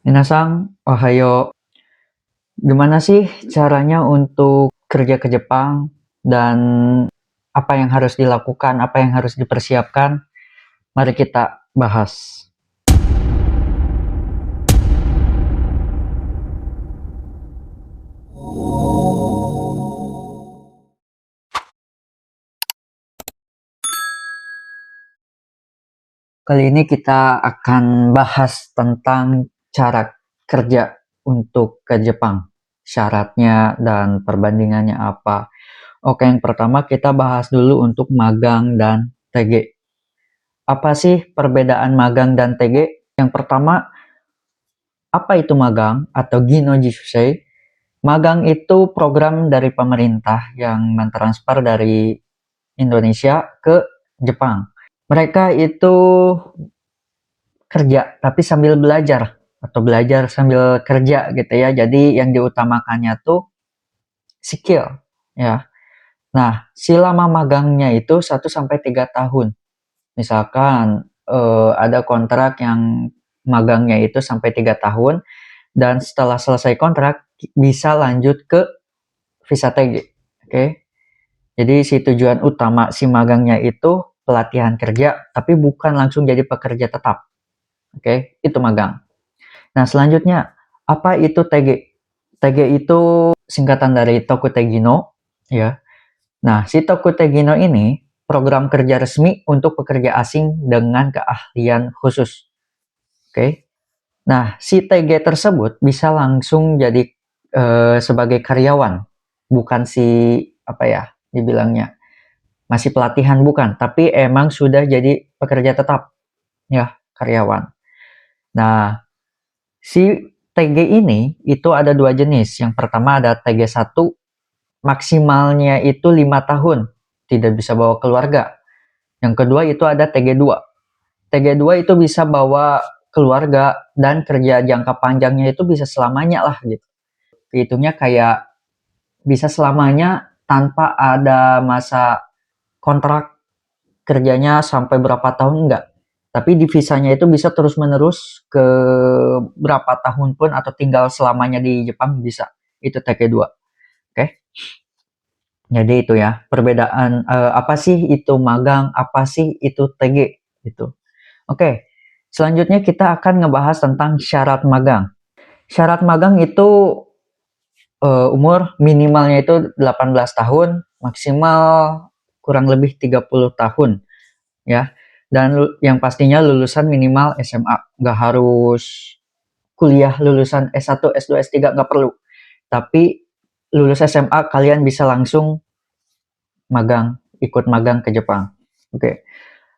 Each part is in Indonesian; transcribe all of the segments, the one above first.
Minasang, ohayo. Gimana sih caranya untuk kerja ke Jepang dan apa yang harus dilakukan, apa yang harus dipersiapkan? Mari kita bahas. Kali ini kita akan bahas tentang cara kerja untuk ke Jepang. Syaratnya dan perbandingannya apa. Oke, yang pertama kita bahas dulu untuk magang dan TG. Apa sih perbedaan magang dan TG? Yang pertama, apa itu magang atau Gino Jishusei? Magang itu program dari pemerintah yang mentransfer dari Indonesia ke Jepang. Mereka itu kerja tapi sambil belajar atau belajar sambil kerja gitu ya. Jadi yang diutamakannya tuh skill ya. Nah, selama magangnya itu 1 sampai 3 tahun. Misalkan ada kontrak yang magangnya itu sampai 3 tahun dan setelah selesai kontrak bisa lanjut ke visa TG. Oke. Jadi si tujuan utama si magangnya itu pelatihan kerja tapi bukan langsung jadi pekerja tetap. Oke, itu magang. Nah, selanjutnya apa itu TG? TG itu singkatan dari Tokutegino ya. Nah, si Tokutegino ini program kerja resmi untuk pekerja asing dengan keahlian khusus. Oke. Nah, si TG tersebut bisa langsung jadi sebagai karyawan, bukan si apa ya dibilangnya masih pelatihan bukan, tapi emang sudah jadi pekerja tetap ya karyawan. Nah, si TG ini itu ada dua jenis. Yang pertama ada TG 1, maksimalnya itu 5 tahun, tidak bisa bawa keluarga. Yang kedua itu ada TG 2. TG 2 itu bisa bawa keluarga dan kerja jangka panjangnya itu bisa selamanya lah gitu. Hitungnya kayak bisa selamanya tanpa ada masa kontrak kerjanya sampai berapa tahun enggak. Tapi di visanya itu bisa terus-menerus ke berapa tahun pun atau tinggal selamanya di Jepang bisa. Itu TG 2. Oke. Jadi itu ya, perbedaan apa sih itu magang, apa sih itu TG gitu. Oke. Selanjutnya kita akan ngebahas tentang syarat magang. Syarat magang itu umur minimalnya itu 18 tahun, maksimal kurang lebih 30 tahun ya. Dan yang pastinya lulusan minimal SMA, nggak harus kuliah lulusan S1, S2, S3 nggak perlu. Tapi lulus SMA kalian bisa langsung magang, ikut magang ke Jepang. Oke.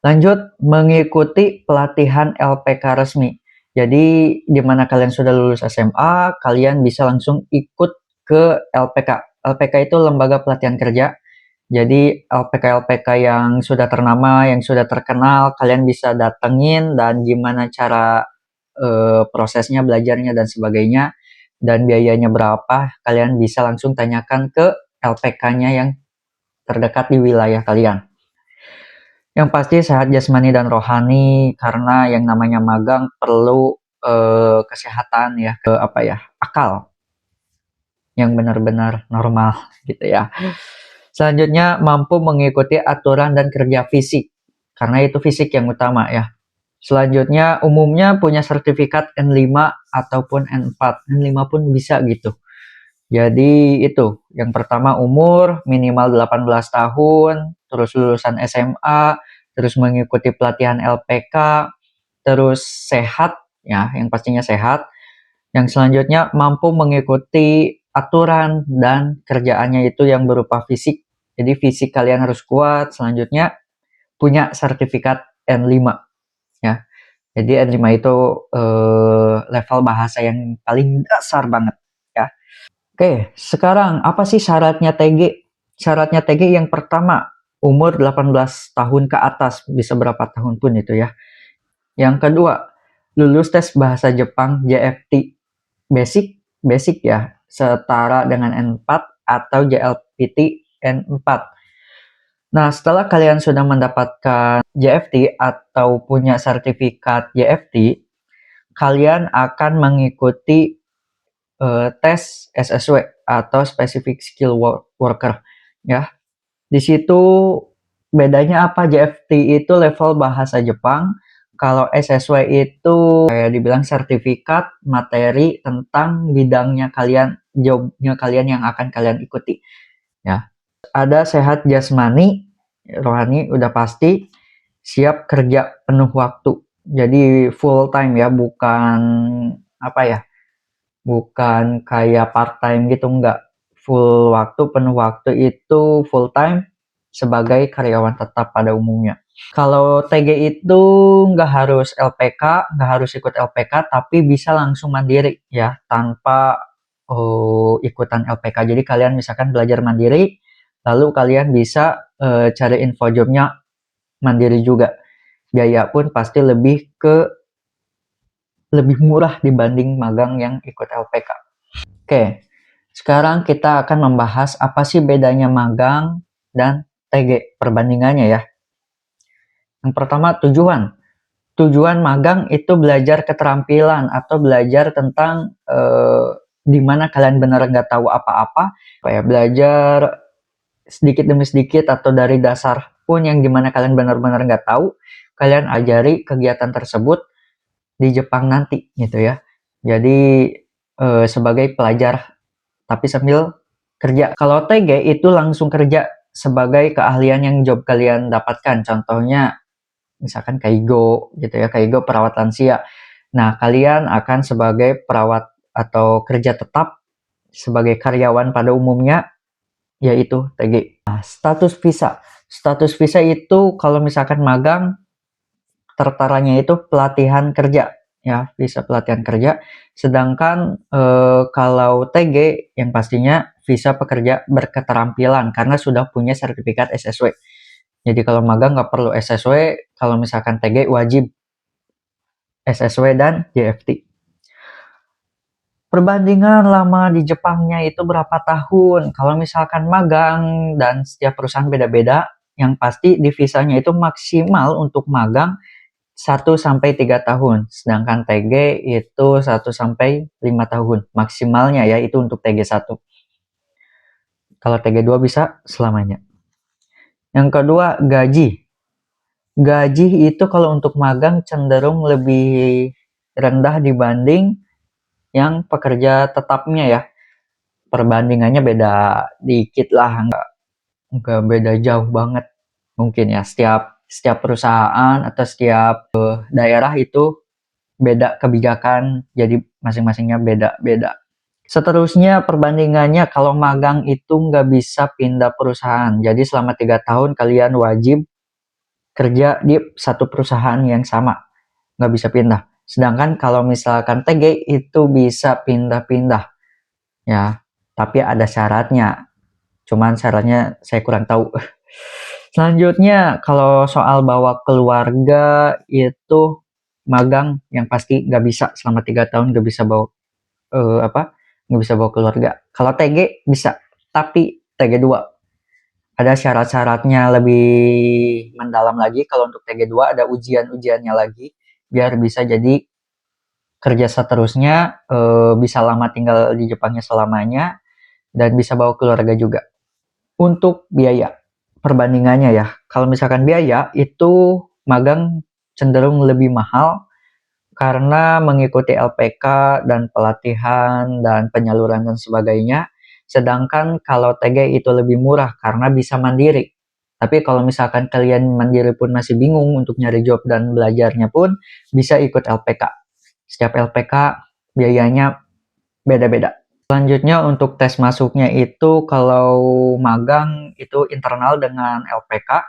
Lanjut mengikuti pelatihan LPK resmi. Jadi di mana kalian sudah lulus SMA, kalian bisa langsung ikut ke LPK. LPK itu lembaga pelatihan kerja. Jadi LPK-LPK yang sudah ternama, yang sudah terkenal, kalian bisa datengin dan gimana cara prosesnya, belajarnya dan sebagainya dan biayanya berapa, kalian bisa langsung tanyakan ke LPK-nya yang terdekat di wilayah kalian. Yang pasti sehat jasmani dan rohani karena yang namanya magang perlu kesehatan ya, apa ya, akal yang benar-benar normal gitu ya. Selanjutnya mampu mengikuti aturan dan kerja fisik karena itu fisik yang utama ya. Selanjutnya umumnya punya sertifikat N5 ataupun N4. N5 pun bisa gitu. Jadi itu, yang pertama umur minimal 18 tahun, terus lulusan SMA, terus mengikuti pelatihan LPK, terus sehat ya, yang pastinya sehat. Yang selanjutnya mampu mengikuti aturan dan kerjaannya itu yang berupa fisik. Jadi fisik kalian harus kuat. Selanjutnya punya sertifikat N5 ya. Jadi N5 itu level bahasa yang paling dasar banget ya. Oke, sekarang apa sih syaratnya TG? Syaratnya TG yang pertama, umur 18 tahun ke atas, bisa berapa tahun pun itu ya. Yang kedua, lulus tes bahasa Jepang JFT basic, basic ya, setara dengan N4 atau JLPT N4. Nah, setelah kalian sudah mendapatkan JFT atau punya sertifikat JFT, kalian akan mengikuti tes SSW atau Specific Skill Worker ya. Di situ bedanya apa? JFT itu level bahasa Jepang, kalau SSW itu kayak dibilang sertifikat materi tentang bidangnya kalian, jobnya kalian yang akan kalian ikuti ya. Ada sehat jasmani, rohani udah pasti, siap kerja penuh waktu. Jadi full time ya, bukan apa ya? Bukan kayak part time gitu, enggak. Full waktu, penuh waktu itu full time sebagai karyawan tetap pada umumnya. Kalau TG itu nggak harus LPK, nggak harus ikut LPK, tapi bisa langsung mandiri ya, tanpa ikutan LPK. Jadi kalian misalkan belajar mandiri, lalu kalian bisa cari info jobnya mandiri juga. Biaya pun pasti lebih murah dibanding magang yang ikut LPK. Oke, sekarang kita akan membahas apa sih bedanya magang dan TG, perbandingannya ya. Yang pertama, tujuan. Tujuan magang itu belajar keterampilan atau belajar tentang di mana kalian benar nggak tahu apa-apa, kayak belajar sedikit demi sedikit atau dari dasar pun yang dimana kalian benar-benar nggak tahu, kalian ajari kegiatan tersebut di Jepang nanti gitu ya. Jadi sebagai pelajar tapi sambil kerja. Kalau TG itu langsung kerja sebagai keahlian yang job kalian dapatkan. Contohnya misalkan Kaigo gitu ya, Kaigo perawat lansia. Nah, kalian akan sebagai perawat atau kerja tetap sebagai karyawan pada umumnya, yaitu TG. Nah, status visa. Status visa itu kalau misalkan magang, tertaranya itu pelatihan kerja ya, visa pelatihan kerja. Sedangkan kalau TG yang pastinya visa pekerja berketerampilan karena sudah punya sertifikat SSW. Jadi kalau magang nggak perlu SSW, kalau misalkan TG wajib SSW dan JFT. Perbandingan lama di Jepangnya itu berapa tahun? Kalau misalkan magang dan setiap perusahaan beda-beda, yang pasti di visanya itu maksimal untuk magang 1-3 tahun. Sedangkan TG itu 1-5 tahun. Maksimalnya ya, itu untuk TG 1. Kalau TG 2 bisa selamanya. Yang kedua, gaji. Gaji itu kalau untuk magang cenderung lebih rendah dibanding yang pekerja tetapnya ya. Perbandingannya beda dikit lah, nggak beda jauh banget mungkin ya. Setiap perusahaan atau setiap daerah itu beda kebijakan, jadi masing-masingnya beda-beda. Seterusnya perbandingannya, kalau magang itu nggak bisa pindah perusahaan. Jadi selama 3 tahun kalian wajib kerja di satu perusahaan yang sama, nggak bisa pindah. Sedangkan kalau misalkan TG itu bisa pindah-pindah ya, tapi ada syaratnya. Cuman syaratnya saya kurang tahu. Selanjutnya kalau soal bawa keluarga itu magang yang pasti nggak bisa selama 3 tahun nggak bisa bawa nggak bisa bawa keluarga. Kalau TG bisa, tapi TG 2 ada syarat-syaratnya lebih mendalam lagi. Kalau untuk TG 2 ada ujian-ujiannya lagi biar bisa jadi kerja seterusnya, bisa lama tinggal di Jepangnya selamanya, dan bisa bawa keluarga juga. Untuk biaya perbandingannya ya, kalau misalkan biaya itu magang cenderung lebih mahal karena mengikuti LPK dan pelatihan dan penyaluran dan sebagainya. Sedangkan kalau TG itu lebih murah karena bisa mandiri. Tapi kalau misalkan kalian mandiri pun masih bingung untuk nyari job dan belajarnya pun, bisa ikut LPK. Setiap LPK biayanya beda-beda. Selanjutnya untuk tes masuknya itu kalau magang itu internal dengan LPK.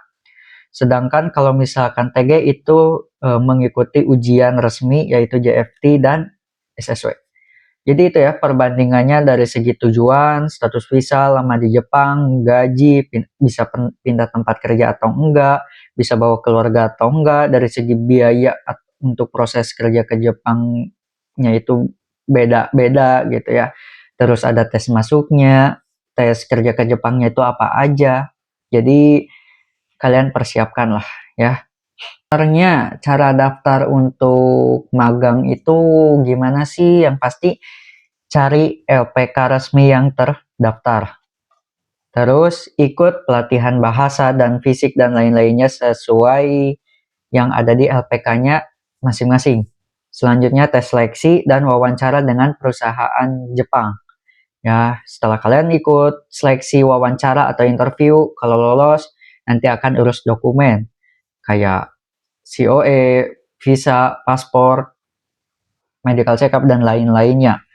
Sedangkan kalau misalkan TG itu mengikuti ujian resmi yaitu JFT dan SSW. Jadi itu ya perbandingannya dari segi tujuan, status visa, lama di Jepang, gaji, bisa pindah tempat kerja atau enggak, bisa bawa keluarga atau enggak, dari segi biaya untuk proses kerja ke Jepangnya itu beda-beda gitu ya. Terus ada tes masuknya, tes kerja ke Jepangnya itu apa aja. Jadi kalian persiapkan lah ya. Sebenarnya cara daftar untuk magang itu gimana sih? Yang pasti cari LPK resmi yang terdaftar. Terus ikut pelatihan bahasa dan fisik dan lain-lainnya sesuai yang ada di LPK-nya masing-masing. Selanjutnya tes seleksi dan wawancara dengan perusahaan Jepang. Ya, setelah kalian ikut seleksi wawancara atau interview, kalau lolos nanti akan urus dokumen kayak COE, visa, paspor, medical check up dan lain-lainnya.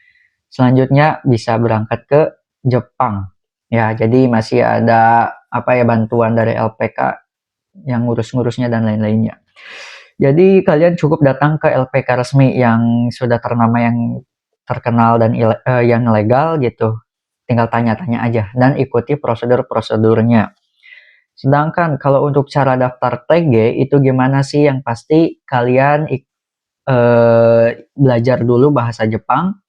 Selanjutnya bisa berangkat ke Jepang. Ya, jadi masih ada bantuan dari LPK yang ngurus-ngurusnya dan lain-lainnya. Jadi kalian cukup datang ke LPK resmi yang sudah ternama, yang terkenal dan yang legal gitu. Tinggal tanya-tanya aja dan ikuti prosedur-prosedurnya. Sedangkan kalau untuk cara daftar TG itu gimana sih? Yang pasti kalian belajar dulu bahasa Jepang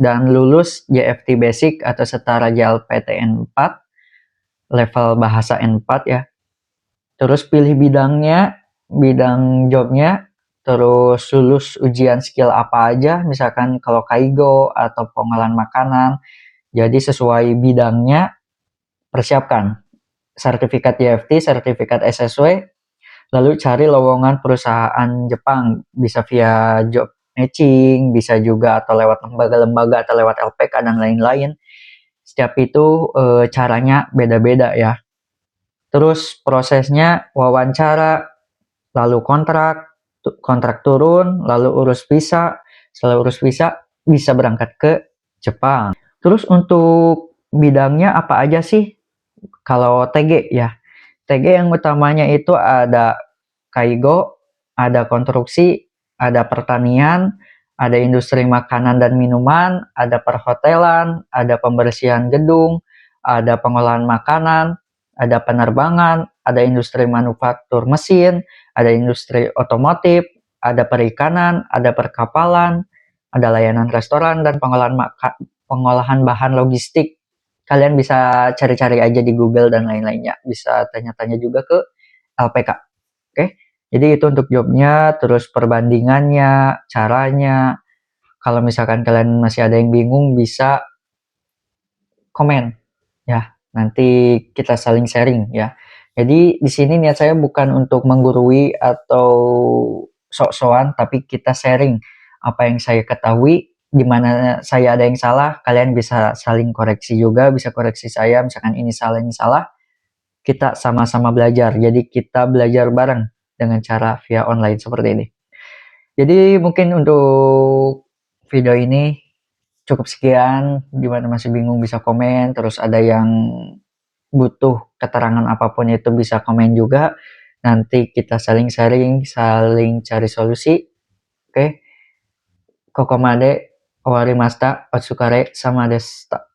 dan lulus JFT Basic atau setara JLPTN 4, level bahasa N4 ya. Terus pilih bidangnya, bidang jobnya, terus lulus ujian skill apa aja, misalkan kalau kaigo atau pengolahan makanan. Jadi sesuai bidangnya persiapkan sertifikat JFT, sertifikat SSW, lalu cari lowongan perusahaan Jepang, bisa via job matching, bisa juga atau lewat lembaga-lembaga atau lewat LPK dan lain-lain. Setiap itu caranya beda-beda ya. Terus prosesnya wawancara, lalu kontrak turun, lalu urus visa, setelah urus visa bisa berangkat ke Jepang. Terus untuk bidangnya apa aja sih? Kalau TG ya, TG yang utamanya itu ada kaigo, ada konstruksi, ada pertanian, ada industri makanan dan minuman, ada perhotelan, ada pembersihan gedung, ada pengolahan makanan, ada penerbangan, ada industri manufaktur mesin, ada industri otomotif, ada perikanan, ada perkapalan, ada layanan restoran dan pengolahan bahan logistik. Kalian bisa cari-cari aja di Google dan lain-lainnya. Bisa tanya-tanya juga ke LPK. Oke, jadi itu untuk jobnya, terus perbandingannya, caranya. Kalau misalkan kalian masih ada yang bingung, bisa komen ya. Nanti kita saling sharing ya. Jadi di sini niat saya bukan untuk menggurui atau sok-sokan, tapi kita sharing apa yang saya ketahui. Di mana saya ada yang salah, kalian bisa saling koreksi juga, bisa koreksi saya, misalkan ini salah, kita sama-sama belajar. Jadi kita belajar bareng dengan cara via online seperti ini. Jadi mungkin untuk video ini cukup sekian. Gimana masih bingung bisa komen, terus ada yang butuh keterangan apapun itu bisa komen juga. Nanti kita saling sharing, saling cari solusi. Oke. Kokomade, owarimashita, otsukare sama deshita.